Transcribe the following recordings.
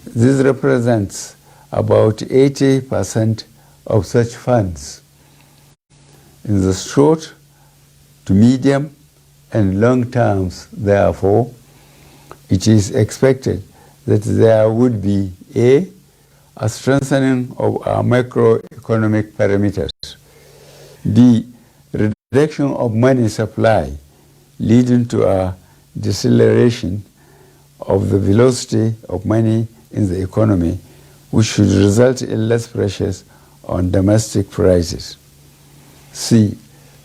This represents about 80% of such funds. In the short to medium and long terms, therefore, it is expected that there would be a strengthening of our macroeconomic parameters, b, reduction of money supply, leading to a deceleration of the velocity of money in the economy, which should result in less pressures on domestic prices. C,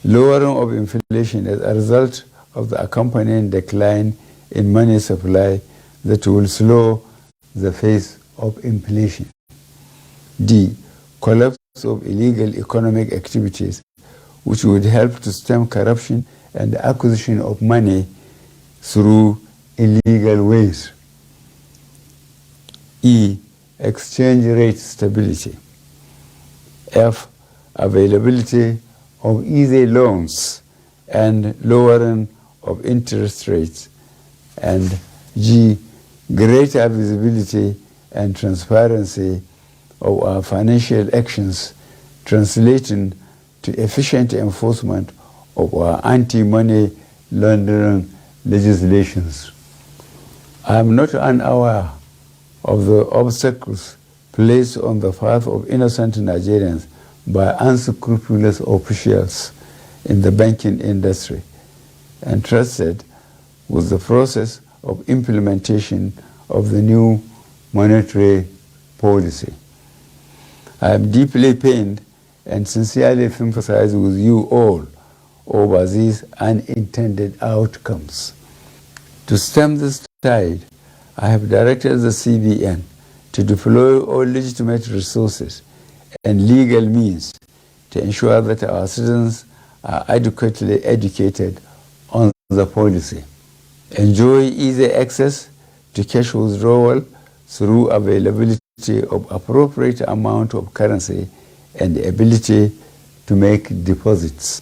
lowering of inflation as a result of the accompanying decline in money supply that will slow the pace of inflation. D, collapse of illegal economic activities, which would help to stem corruption and the acquisition of money through illegal ways. E, exchange rate stability. F, availability of easy loans and lowering of interest rates. And G, greater visibility and transparency of our financial actions, translating to efficient enforcement of our anti-money laundering legislations. I am not unaware of the obstacles placed on the path of innocent Nigerians by unscrupulous officials in the banking industry, entrusted with the process of implementation of the new monetary policy. I am deeply pained and sincerely sympathize with you all over these unintended outcomes. To stem this tide, I have directed the CBN to deploy all legitimate resources and legal means to ensure that our citizens are adequately educated on the policy, enjoy easy access to cash withdrawal through availability of appropriate amount of currency and the ability to make deposits.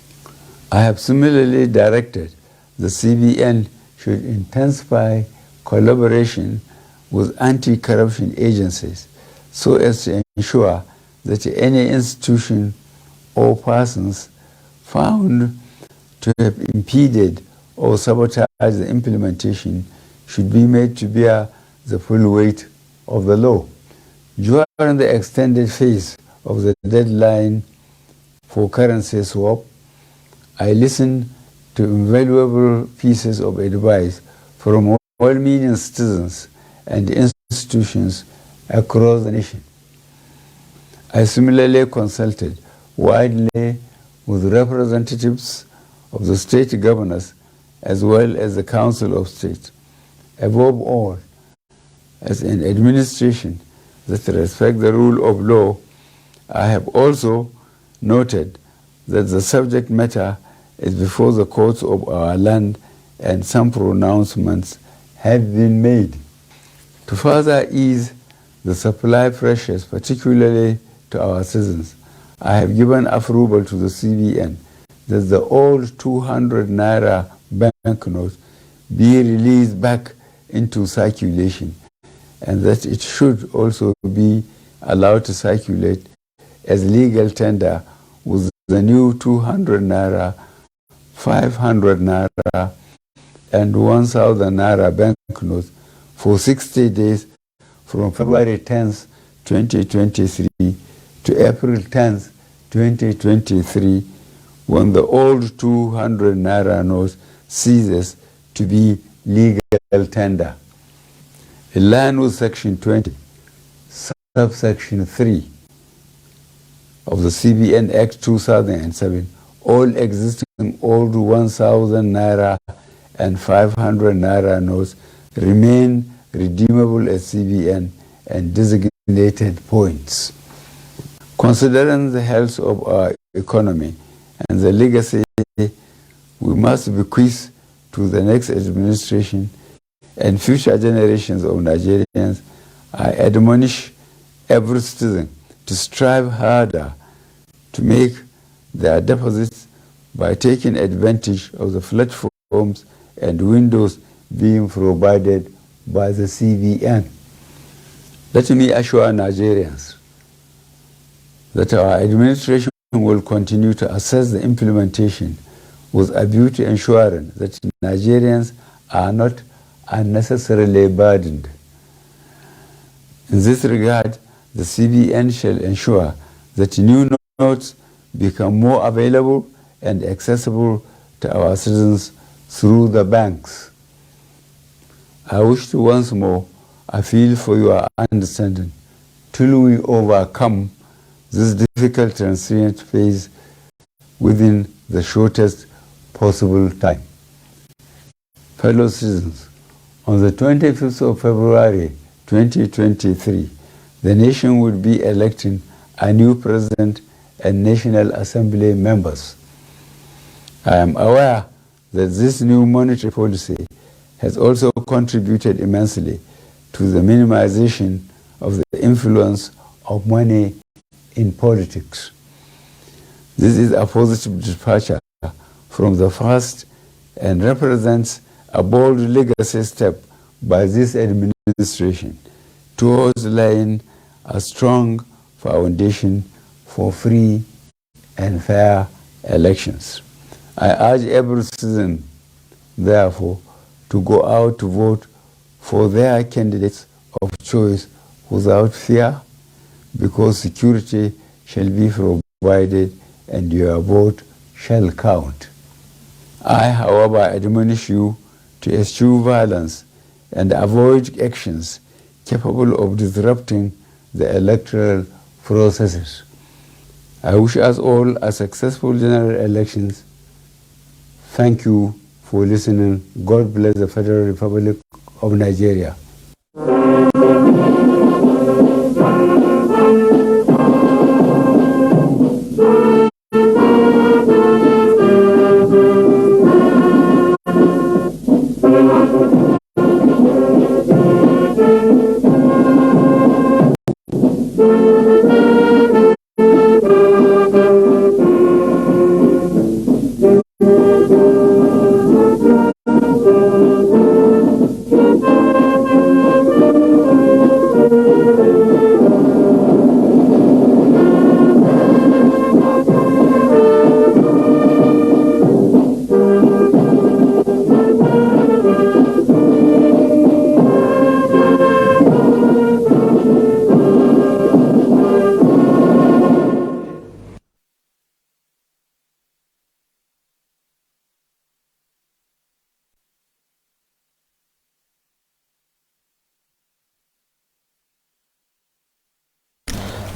I have similarly directed the CBN should intensify collaboration with anti-corruption agencies so as to ensure that any institution or persons found to have impeded or sabotaged the implementation should be made to bear the full weight of the law. During the extended phase of the deadline for currency swap, I listened to invaluable pieces of advice from well-meaning citizens and institutions across the nation. I similarly consulted widely with representatives of the state governors as well as the Council of State. Above all, as an administration that respects the rule of law, I have also noted that the subject matter is before the courts of our land and some pronouncements have been made. To further ease the supply pressures, particularly to our citizens, I have given approval to the CBN that the old 200 Naira banknotes be released back into circulation and that it should also be allowed to circulate as legal tender with the new 200 Naira, 500 Naira, and 1,000 Naira banknotes for 60 days from February 10th, 2023 to April 10th, 2023, when the old 200 Naira notes ceases to be legal tender. In line with Section 20, subsection 3 of the CBN Act 2007, all existing old 1,000 Naira and 500 Naira notes remain redeemable at CBN and designated points. Considering the health of our economy and the legacy we must bequeath to the next administration and future generations of Nigerians, I admonish every citizen to strive harder to make their deposits by taking advantage of the platforms and windows being provided by the CBN. Let me assure Nigerians that our administration will continue to assess the implementation with a view to ensuring that Nigerians are not unnecessarily burdened. In this regard, the CBN shall ensure that new notes become more available and accessible to our citizens through the banks. I wish to once more appeal for your understanding till we overcome this difficult transient phase within the shortest possible time. Fellow citizens, on the 25th of February 2023, the nation will be electing a new president and National Assembly members. I am aware that this new monetary policy has also contributed immensely to the minimization of the influence of money in politics. This is a positive departure from the past and represents a bold legacy step by this administration towards laying a strong foundation for free and fair elections. I urge every citizen, therefore, to go out to vote for their candidates of choice without fear, because security shall be provided and your vote shall count. I, however, admonish you to eschew violence and avoid actions capable of disrupting the electoral processes. I wish us all a successful general elections. Thank you for listening. God bless the Federal Republic of Nigeria.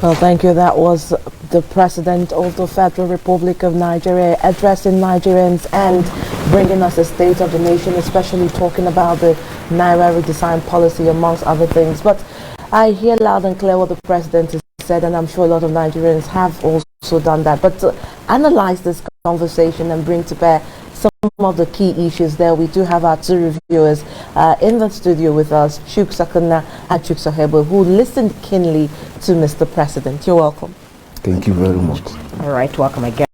Well, thank you. That was the President of the Federal Republic of Nigeria addressing Nigerians and bringing us a state of the nation, especially talking about the Naira redesign policy, amongst other things. But I hear loud and clear what the President has said, and I'm sure a lot of Nigerians have also done that. But to analyze this conversation and bring to bear some of the key issues there, we do have our two reviewers in the studio with us, Chuk Sakana and Chuk Sohebo, who listened keenly to Mr. President. You're welcome. Thank you very much. All right, welcome again.